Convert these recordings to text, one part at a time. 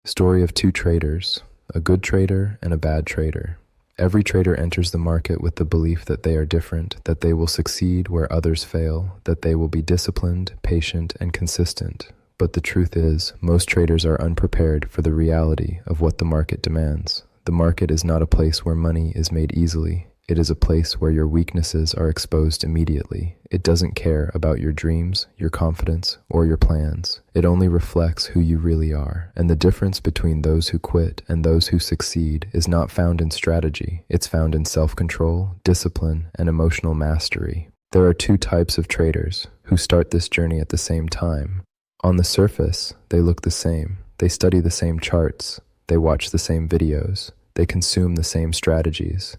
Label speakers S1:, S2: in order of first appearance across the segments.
S1: Story of two traders, a good trader and a bad trader. Every trader enters the market with the belief that they are different, that they will succeed where others fail, that they will be disciplined, patient, and consistent. But the truth is, most traders are unprepared for the reality of what the market demands. The market is not a place where money is made easily. It is a place where your weaknesses are exposed immediately. It doesn't care about your dreams, your confidence, or your plans. It only reflects who you really are. And the difference between those who quit and those who succeed is not found in strategy. It's found in self-control, discipline, and emotional mastery. There are two types of traders who start this journey at the same time. On the surface, they look the same. They study the same charts. They watch the same videos. They consume the same strategies.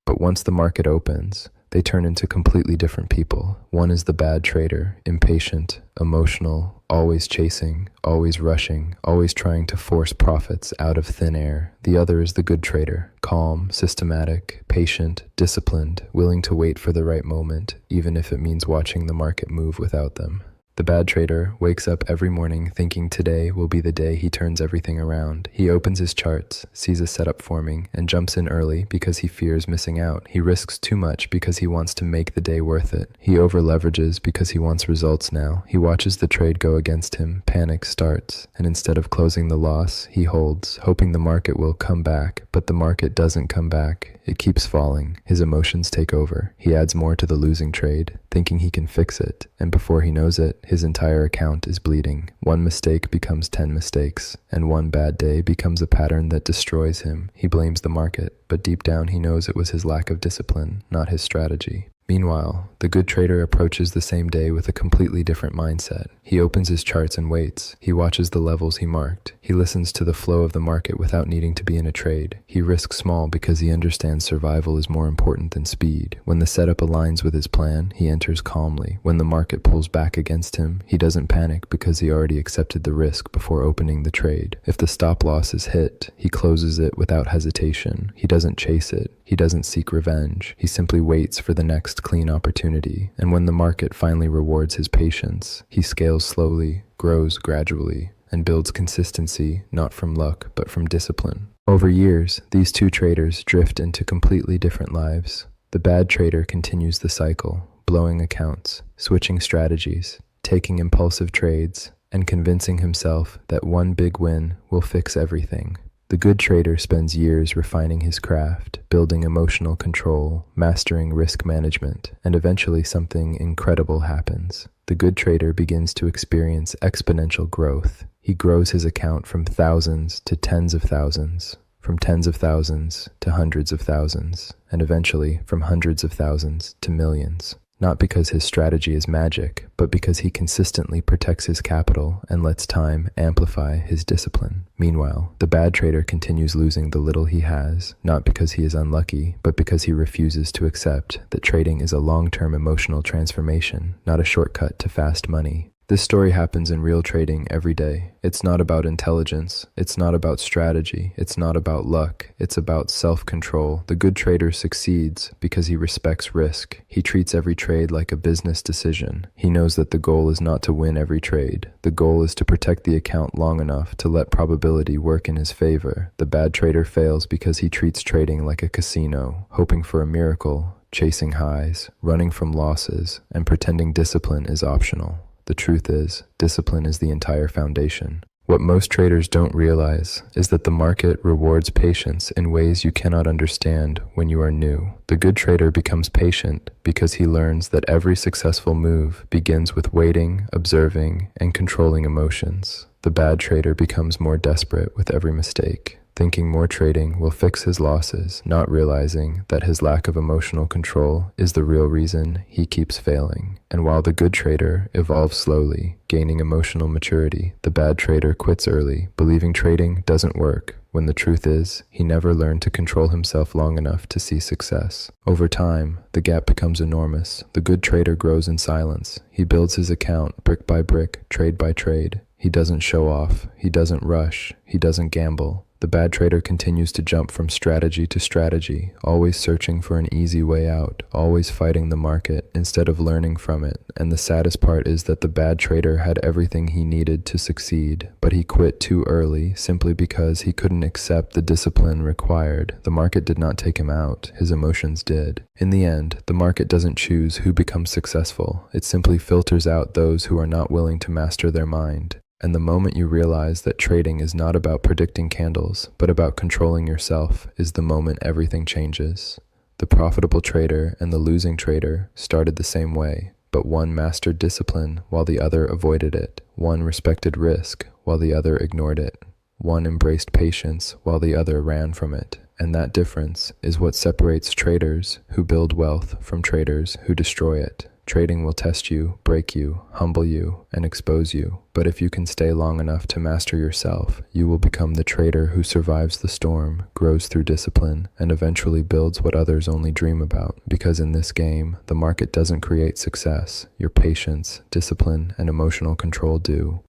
S1: But once the market opens, they turn into completely different people. One is the bad trader, impatient, emotional, always chasing, always rushing, always trying to force profits out of thin air. The other is the good trader, calm, systematic, patient, disciplined, willing to wait for the right moment, even if it means watching the market move without them. The bad trader wakes up every morning thinking today will be the day he turns everything around. He opens his charts, sees a setup forming, and jumps in early because he fears missing out. He risks too much because he wants to make the day worth it. He over-leverages because he wants results now. He watches the trade go against him, panic starts, and instead of closing the loss, he holds, hoping the market will come back. But the market doesn't come back. It keeps falling. His emotions take over. He adds more to the losing trade, thinking he can fix it, and before he knows it, his entire account is bleeding. One mistake becomes 10 mistakes, and one bad day becomes a pattern that destroys him. He blames the market, but deep down he knows it was his lack of discipline, not his strategy. Meanwhile, the good trader approaches the same day with a completely different mindset. He opens his charts and waits. He watches the levels he marked. He listens to the flow of the market without needing to be in a trade. He risks small because he understands survival is more important than speed. When the setup aligns with his plan, he enters calmly. When the market pulls back against him, he doesn't panic because he already accepted the risk before opening the trade. If the stop loss is hit, he closes it without hesitation. He doesn't chase it. He doesn't seek revenge. He simply waits for the next clean opportunity. And when the market finally rewards his patience, he scales slowly, grows gradually, and builds consistency not from luck but from discipline. Over years, these two traders drift into completely different lives. The bad trader continues the cycle, blowing accounts, switching strategies, taking impulsive trades, and convincing himself that one big win will fix everything. The good trader spends years refining his craft, building emotional control, mastering risk management, and eventually something incredible happens. The good trader begins to experience exponential growth. He grows his account from thousands to tens of thousands, from tens of thousands to hundreds of thousands, and eventually from hundreds of thousands to millions. Not because his strategy is magic, but because he consistently protects his capital and lets time amplify his discipline. Meanwhile, the bad trader continues losing the little he has, not because he is unlucky, but because he refuses to accept that trading is a long-term emotional transformation, not a shortcut to fast money. This story happens in real trading every day. It's not about intelligence. It's not about strategy. It's not about luck. It's about self-control. The good trader succeeds because he respects risk. He treats every trade like a business decision. He knows that the goal is not to win every trade. The goal is to protect the account long enough to let probability work in his favor. The bad trader fails because he treats trading like a casino, hoping for a miracle, chasing highs, running from losses, and pretending discipline is optional. The truth is, discipline is the entire foundation. What most traders don't realize is that the market rewards patience in ways you cannot understand when you are new. The good trader becomes patient because he learns that every successful move begins with waiting, observing, and controlling emotions. The bad trader becomes more desperate with every mistake, thinking more trading will fix his losses, not realizing that his lack of emotional control is the real reason he keeps failing. And while the good trader evolves slowly, gaining emotional maturity, the bad trader quits early, believing trading doesn't work, when the truth is, he never learned to control himself long enough to see success. Over time, the gap becomes enormous. The good trader grows in silence. He builds his account brick by brick, trade by trade. He doesn't show off. He doesn't rush. He doesn't gamble. The bad trader continues to jump from strategy to strategy, always searching for an easy way out, always fighting the market instead of learning from it. And the saddest part is that the bad trader had everything he needed to succeed, but he quit too early simply because he couldn't accept the discipline required. The market did not take him out, his emotions did. In the end, the market doesn't choose who becomes successful. It simply filters out those who are not willing to master their mind. And the moment you realize that trading is not about predicting candles, but about controlling yourself, is the moment everything changes. The profitable trader and the losing trader started the same way, but one mastered discipline while the other avoided it. One respected risk while the other ignored it. One embraced patience while the other ran from it. And that difference is what separates traders who build wealth from traders who destroy it. Trading will test you, break you, humble you, and expose you. But if you can stay long enough to master yourself, you will become the trader who survives the storm, grows through discipline, and eventually builds what others only dream about. Because in this game, the market doesn't create success. Your patience, discipline, and emotional control do.